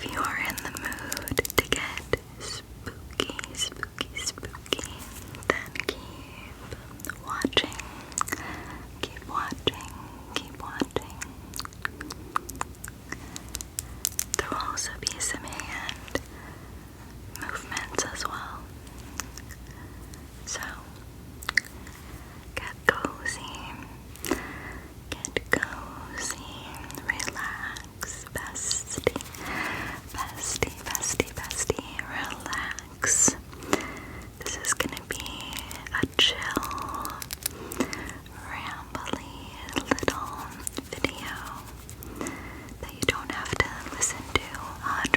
If you are in the mood to get spooky, then keep watching. There will also be some hand movements as well. So, get cozy, relax, bestie, relax. This is gonna be a chill, rambly little video that you don't have to listen to on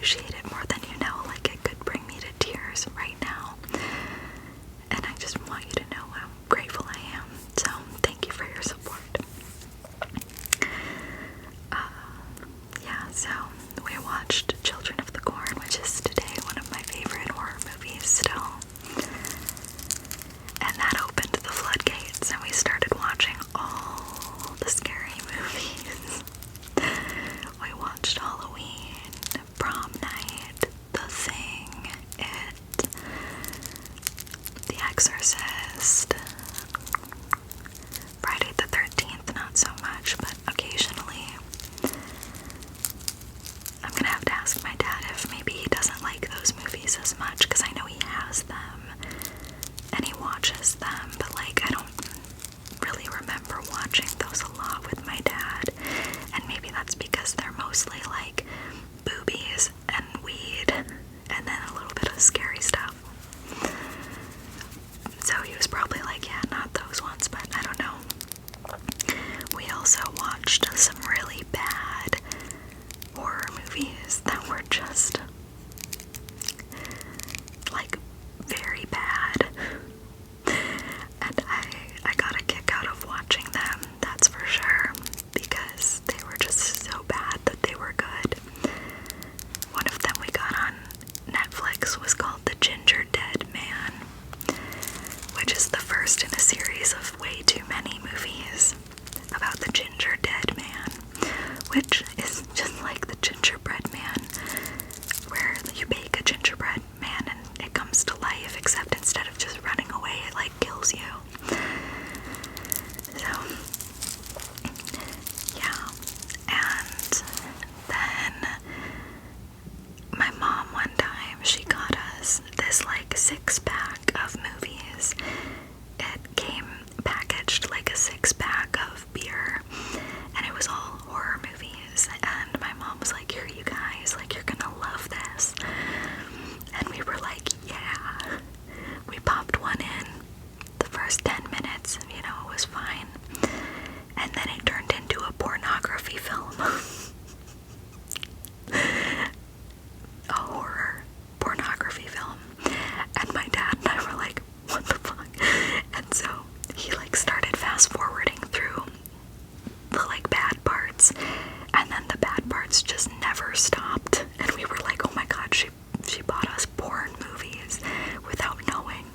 appreciate it more than you know. Like, it could bring me to tears right now. And I just want you to know how grateful I am. So, thank you for your support. Yeah, so we watched Children of the Corn, which is today one of my favorite horror movies still. And that opened the floodgates, and we started watching all the scary movies. We watched Halloween, Prom Night, The Thing, It, The Exorcist, Friday the 13th, not so much, but occasionally. I'm gonna have to ask my dad if maybe he doesn't like those movies as much, because I know he has them and he watches them, but like I don't really remember watching those a lot with my dad, and maybe that's because they're mostly like boobies and weed and then a little bit of scary stuff. So he was probably like, yeah, not those ones, but I don't know. We also watched some really bad horror movies that were just like very bad, and I got a kick out of watching them, that's for sure, because they were just so bad that they were good. One of them we got on Netflix was called The Ginger Dead Man, which is the first in a series of way too many movies about the ginger dead man, which is just like the gingerbread man, where you bake a gingerbread man and it comes to life, except instead of just running away, it like kills you. So, yeah. And then my mom one time, she got us this like 6-pack of movies. It came packaged like a 6-pack of beer, and it was all horror movies, and my mom was like, here you guys, like, you're gonna love this. And we were like, yeah. We popped one in. The first 10 minutes, you know, it was fine, and then it turned into a pornography film. A horror pornography film. And my dad and I were like, what the fuck? And so he like started fast forwarding through the like bad parts, and then the bad parts just never stopped, and we were like, oh my god, she bought us porn movies without knowing,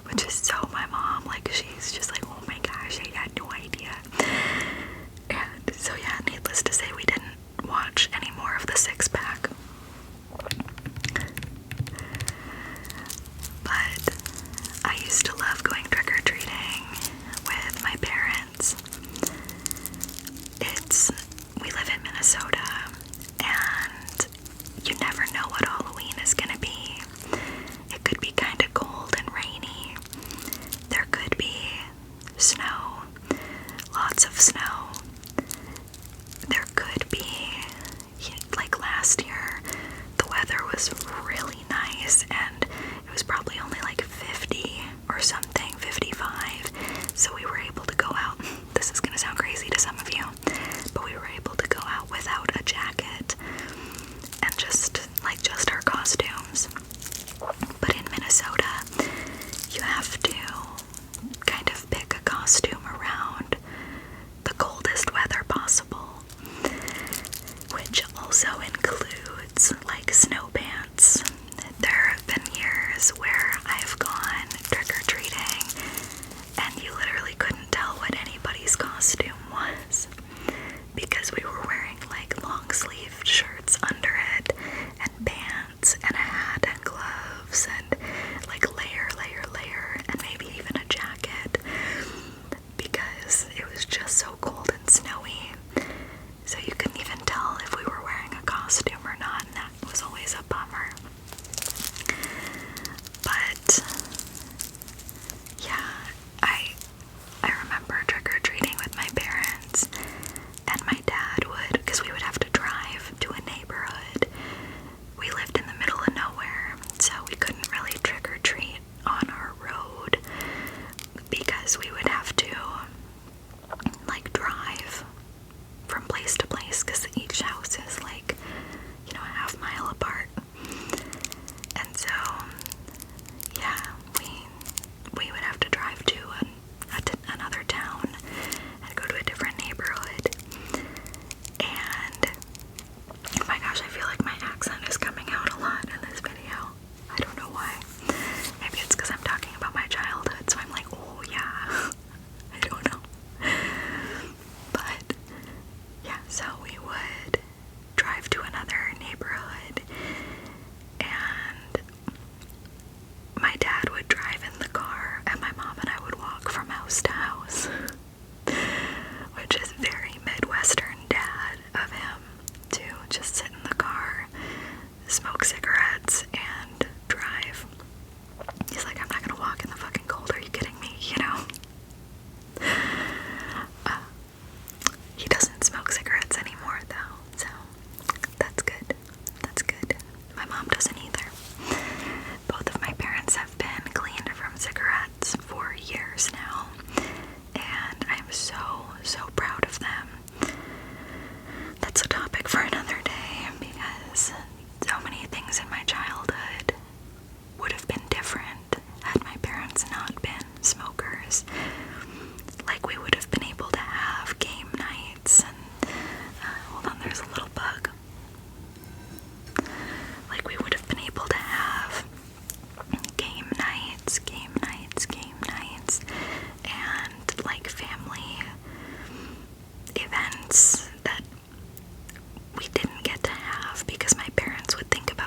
which is so my mom. Like, she's just like, oh my gosh, I had no idea. And so yeah, needless to say, we didn't watch any more of the 6-pack. But I used to love going trick-or-treating with my parents. We live in Minnesota, and you never know what Halloween is gonna be. It could be kind of cold and rainy. There could be snow, lots of snow. There could be, like last year, the weather was really nice, and it was probably only like 50 or something, 55, so we were able to go out. This is gonna sound crazy to some of you, but we were able to go out without a jacket and just our costumes. But in Minnesota, you have to kind of pick a costume around the coldest weather possible, which also includes like snow pants. There have been years where I've gone trick-or-treating and you literally couldn't tell what anybody's costume was, because we were wearing like long-sleeved shirts under it, and pants, and a hat, and gloves, and like layer, and maybe even a jacket, because it was just so cold and snowy. So you couldn't even tell if we were wearing a costume or not, and that was always a bug.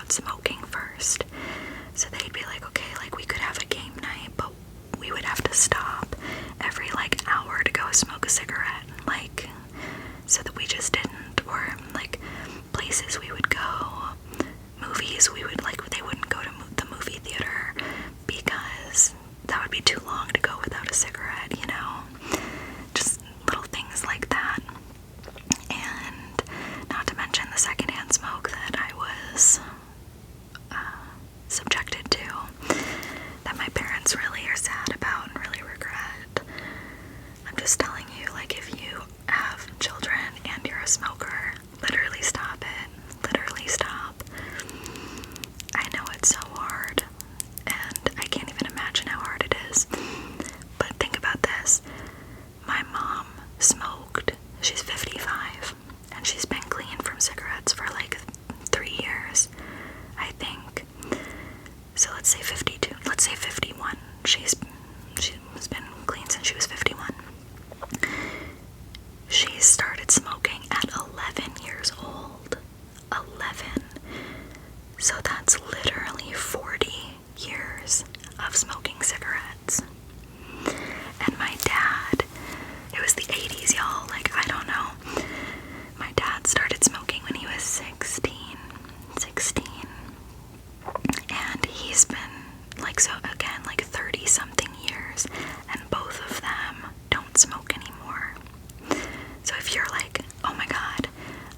on smoking first. So they'd be like, okay, like we could have a game night, but we would have to stop every like hour to go smoke a cigarette, like, so that we just didn't. Or like places we would go, movies we would like, they wouldn't go to the movie theater because that would be too long to go without a cigarette, you know, just little things like that. And not to mention the secondhand smoke that I was subjected to, that my parents really are sad about and really regret. I'm just telling you, like, if you have children and you're a smoker, literally stop it. Literally stop. I know it's so hard, and I can't even imagine how hard it is. But think about this. My mom smoked. She's 55, and she's been clean from cigarettes for like 3 years, I think. So let's say 52. Let's say 51. She's been clean since she was 51. She started smoking at 11 years old. 11. So that's literally 40 years of smoking cigarettes. And my dad, it was the 80s, y'all, like, I don't know. My dad started smoking when he was 16. And he's been, like, so again, like 30 something years, and both of them don't smoke anymore. So if you're like, oh my god,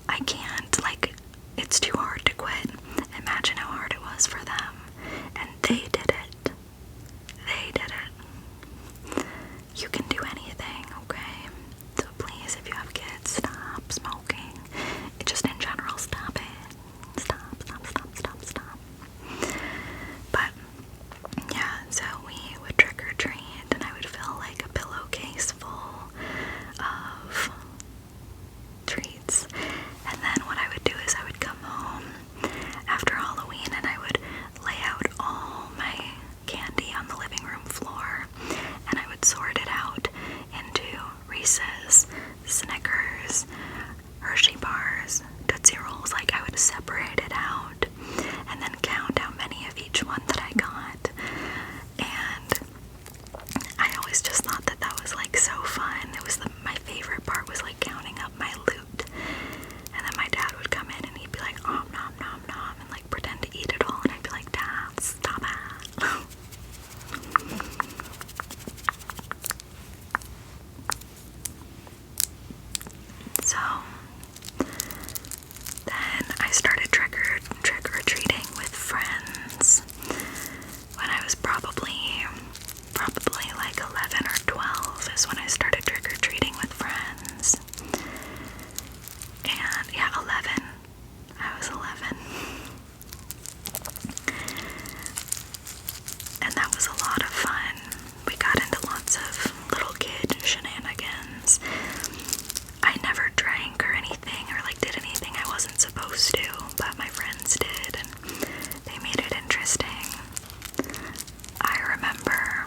I can't, like, it's too hard to quit, imagine how hard it was for them. And they did it. They did it. You can do anything, okay? So please, if you have kids, stop smoking. Just in general, stop it. Stop. But, yeah, so we would trick or treat, and I would fill like a pillowcase full of treats. And then what I would do is I would come home after Halloween and I would lay out all my candy on the living room floor, and I would sort it out into Reese's, Snickers, Hershey bars, Tootsie Rolls. Like, I would separate it out and then count how many of each one that I got. And I always just thought that that was like so fun. It was my favorite part was like counting up my loot. And then my dad would come in and he'd be like, nom nom nom nom, and like pretend to eat it all, and I'd be like, Dad, stop it. So then I started trick or treating with friends when I was probably like 11 or 12 is when I started trick or treating with friends. And yeah, 11. I was 11. And that was a lot of fun. We got into lots of little kid shenanigans. I never drank or anything or like did anything I wasn't supposed to, but my friends did, and they made it interesting. I remember,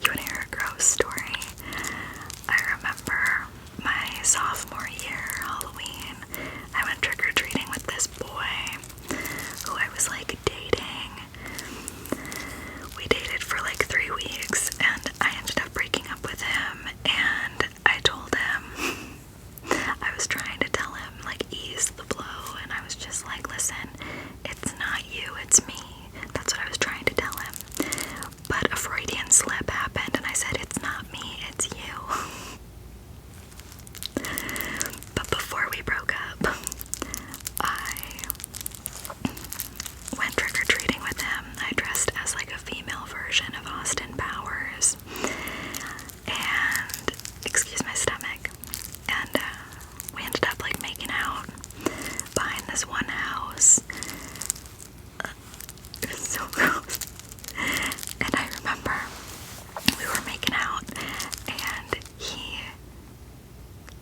you wanna hear a gross story? I remember my sophomore year Halloween, I went trick-or-treating with this boy who I was like dating. We dated for like 3 weeks, and I ended up breaking up with him, and I told him, I was trying to tell him, like, ease the blow, and I was just like, listen, it's not you, it's me. That's what I was trying to tell him. But a Freudian slip happened, and I said, it's not me, it's you. But before we broke up, I went trick-or-treating with him. I dressed as like a female version of Austin Powers, and, excuse my stomach, and we ended up like making out behind this one house. It was so gross. And I remember we were making out, and he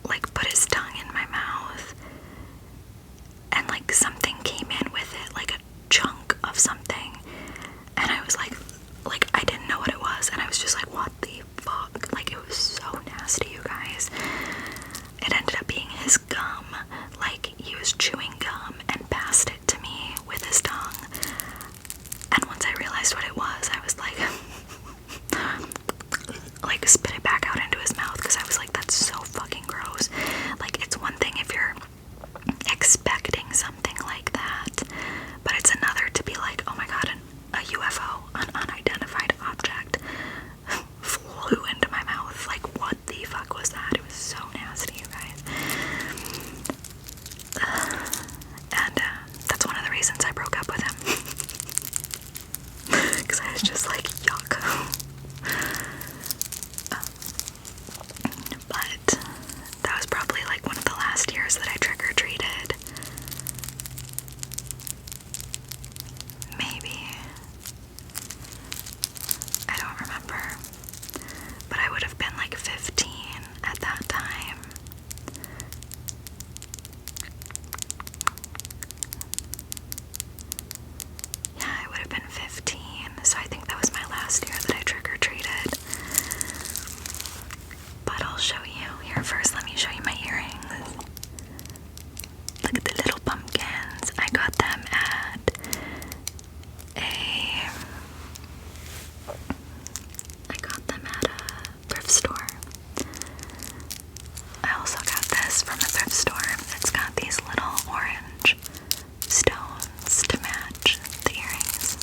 like put his tongue in my mouth, and like something came in with it, like a chunk of something, and I was like I didn't know what it was, and I was just like, what the fuck? Like, it was so nasty, you guys. It ended up being his gum. Like, he was chewing gum and since I broke up with him. Because I was just like, yuck. But that was probably like one of the last years that I trick-or-treated. Maybe. I don't remember. But I would have been like 15 at that time. Yeah, I would have been 15. So I think that was my last year that I trick-or-treated. But I'll show you. Here, first let me show you my earrings. Look at the little pumpkins. I got them at a thrift store. I also got this from a thrift store. It's got these little orange stones to match the earrings.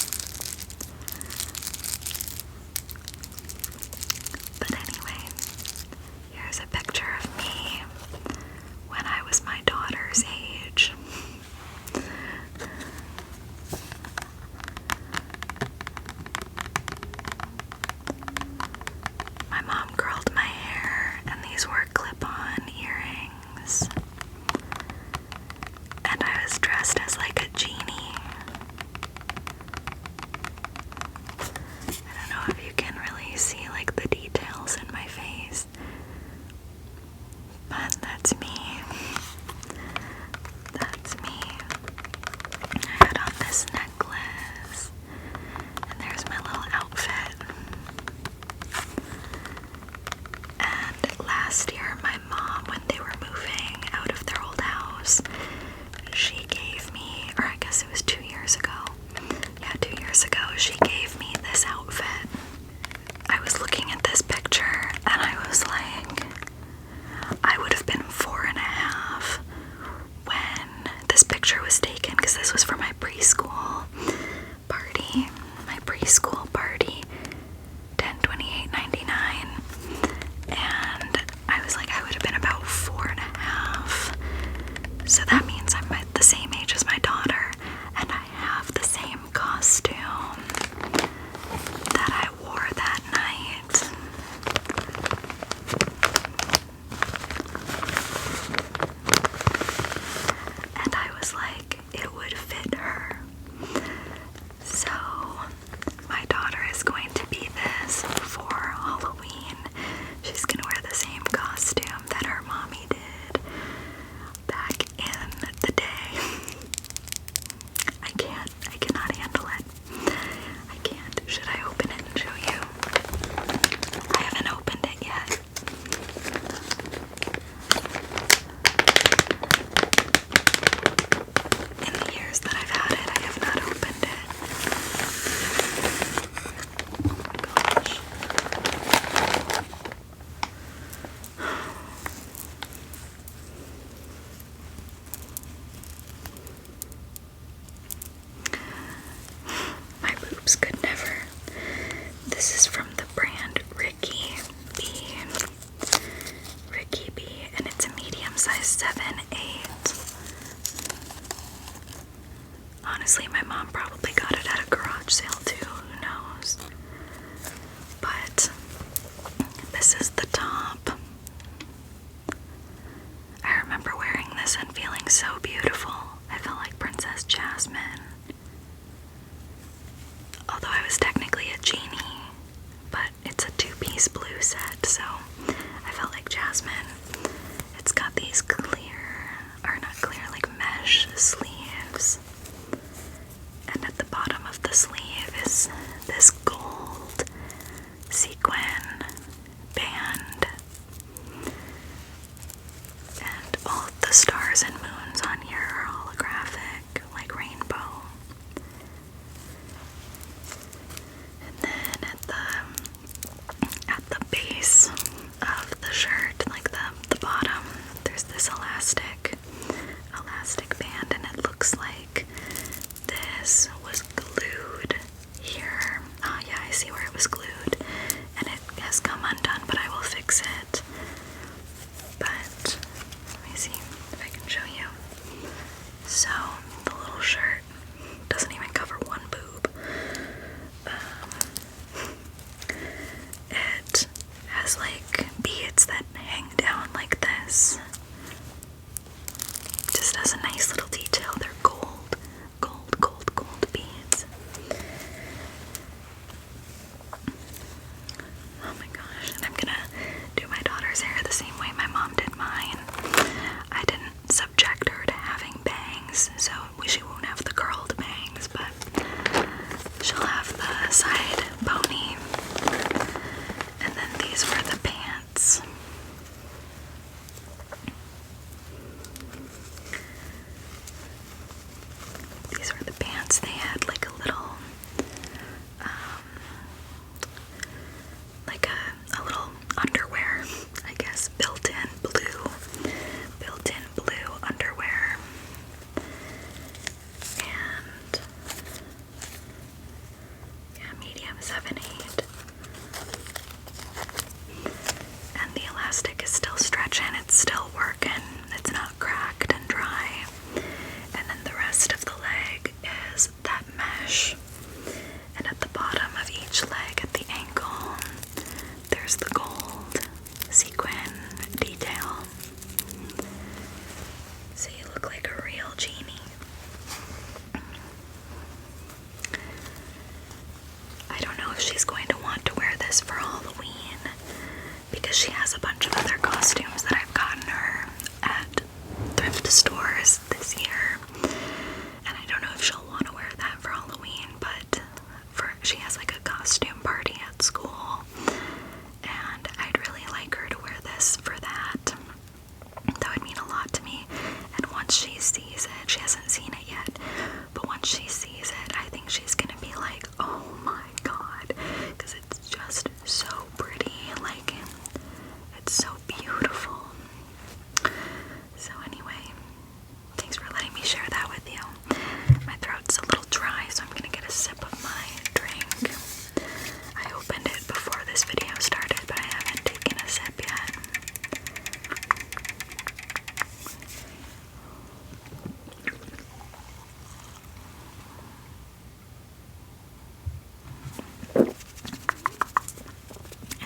But anyway, here's a picture of me when I was my daughter's age. My mom curled my hair, and these were clip-on earrings. And I was dressed as like a genie. I don't know if you can really see like the details in my face, but that's me. That's me. I had on this necklace, and there's my little outfit. And last year, my mom, when they were moving out of their old house, she gave me, or I guess it was 2 years ago. Yeah, 2 years ago, she gave me this outfit. I was looking at this picture, and I was like, I would have been 4.5 when this picture was taken, because this was for my preschool party. My preschool party, 10/28/99. And I was like, I would have been about 4.5. So that means I'm at the same age as my daughter, and I have the same costume that I wore that night. And I was like, it would fit her. So my daughter is going to be this for Halloween. She's gonna wear the same costume that her mommy did back in the day. I cannot handle it. I can't. Should I open it and show you? I haven't opened it yet. In the years that I've had it, I have not opened it. My boobs could never. This is from the brand Ricky B. Ricky B, and it's a medium size 7/8. Honestly, my mom probably got it at a garage sale too, who knows? But this is the top. I remember wearing this and feeling so beautiful. I felt like Princess Jasmine. Although I was technically a genie, but it's a 2-piece blue set, so I felt like Jasmine. It's got these like mesh sleeves. And at the bottom of the sleeve is this gold sequin band. And all of the stars and moons on here are holographic, like rainbow. And then at the base of the shirt, like the bottom, there's this elastic band, and it looks like this was glued here. Oh yeah, I see where it was glued, and it has come undone, but I will fix it. But let me see if I can show you. So the little shirt has a nice little detail. They're gold, gold, gold, gold beads. Oh my gosh, and I'm gonna do my daughter's hair the same way my mom did mine. I didn't subject her to having bangs, so she won't have the curled bangs, but she'll have the side pony. And then these were the pants. These were the pants. They had like a little, like a little underwear, I guess, built-in blue underwear. And yeah, medium 7/8. And the elastic is still stretching, it's still working, it's not cracked and dry. And then the rest of the leg is that mesh. And at the bottom of each leg, at the ankle, there's the gold sequin detail. So you look like a real genie. I don't know if she's going to want to wear this for Halloween because she has a bunch of other costumes that I've gotten her at thrift stores this year. And I don't know if she'll want to wear that for Halloween, but she has like a costume party at school. And I'd really like her to wear this for that. That would mean a lot to me. And once she sees it, she hasn't seen it yet, but once she sees it, I think she's gonna be like, oh my god, because it's just so pretty, like, it's so beautiful. So anyway, thanks for letting me share that with you. My throat's a little dry, so I'm gonna get a sip of my drink. I opened it before this video started, but I haven't taken a sip yet.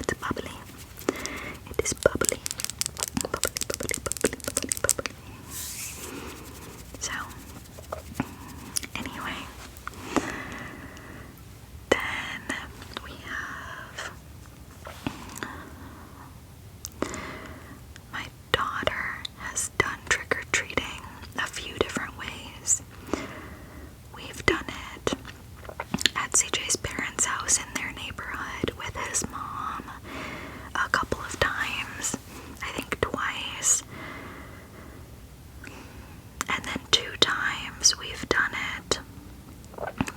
It's bubbly. It is bubbly. Bubbly, bubbly, bubbly, bubbly, bubbly. So, anyway, then we have my daughter has done trick-or-treating a few different ways. We've done it at CJ's parents' house in their neighborhood with his mom a couple of times, I think twice, and then 2 times we've done it.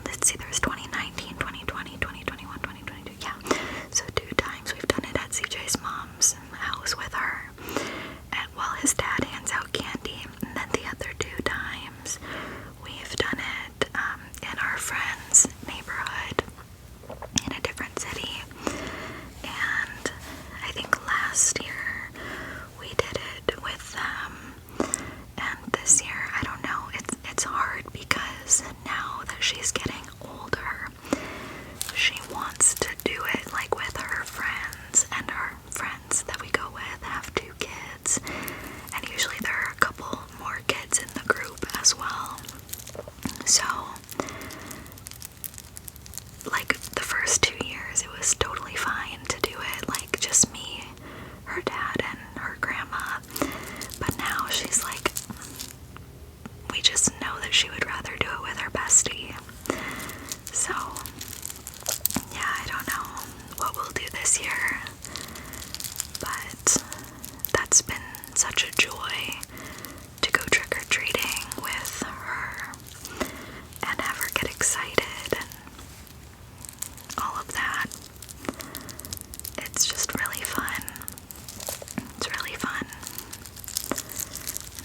Let's see, there's 2019, 2020, 2021, 2022, yeah. So 2 times we've done it at CJ's mom's house with her, and while his dad hands out candy. And then the other 2 times we've done it in our friend's neighborhood in a different city. And I think last year we did it with them, and this year, I don't know, it's hard because now that she's getting older, she wants to do it like with her friends, and her friends that we go with have 2 kids, and usually there are a couple more kids in the group as well. So, like the first 2 years, it was totally fine to do it like just me, her dad, and her grandma. But now she's like, we just know that she would rather do it with her bestie. So, yeah, I don't know what we'll do this year, but that's been such a joy to go trick-or-treating with her and have her get excited and all of that. It's just really fun. It's really fun.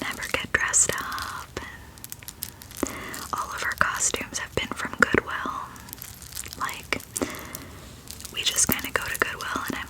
Never get dressed up, and all of her costumes have been from Goodwill. Like, we just kind of go to Goodwill and I'm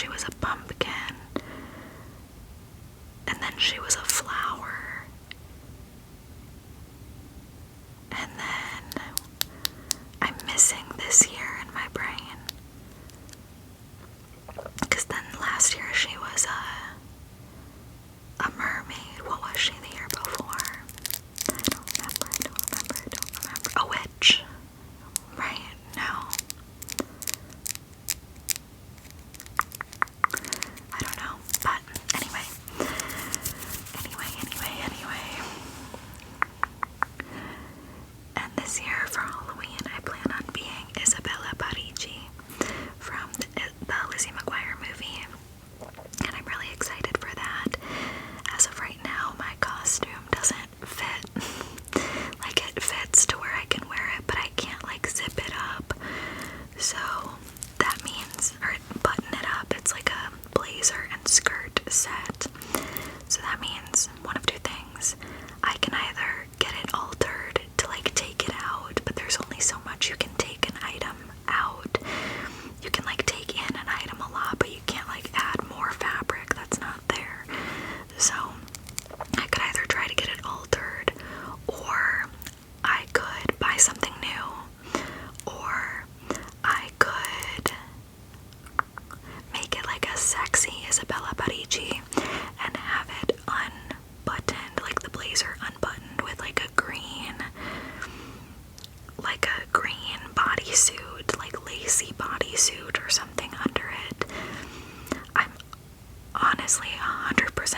she was a pumpkin, and then she was a flower, and then I'm missing this year in my brain, because then last year she was a mermaid. What was she the year before? I don't remember. A witch. Right? No. I don't know. But anyway. And this year for Halloween, I plan on being Isabella Parigi from the Lizzie McGuire movie. And I'm really excited for that. As of right now, my costume doesn't fit. Like, it fits to where I can wear it, but I can't, like, zip it up. So that means, or button it up, it's like a blazer and skirt set. So that means one of two things. I can either get it altered to, like, take it out, but there's only so much you can take an item out. You can, like, take in an item a lot, but you can't, like, add more fabric that's not there. So I could either try to get it altered, or I could buy something new, or I could make it like a sexy Isabella Parigi and have it unbuttoned, like the blazer unbuttoned with like a green bodysuit, like lacy bodysuit or something under it. I'm honestly 100%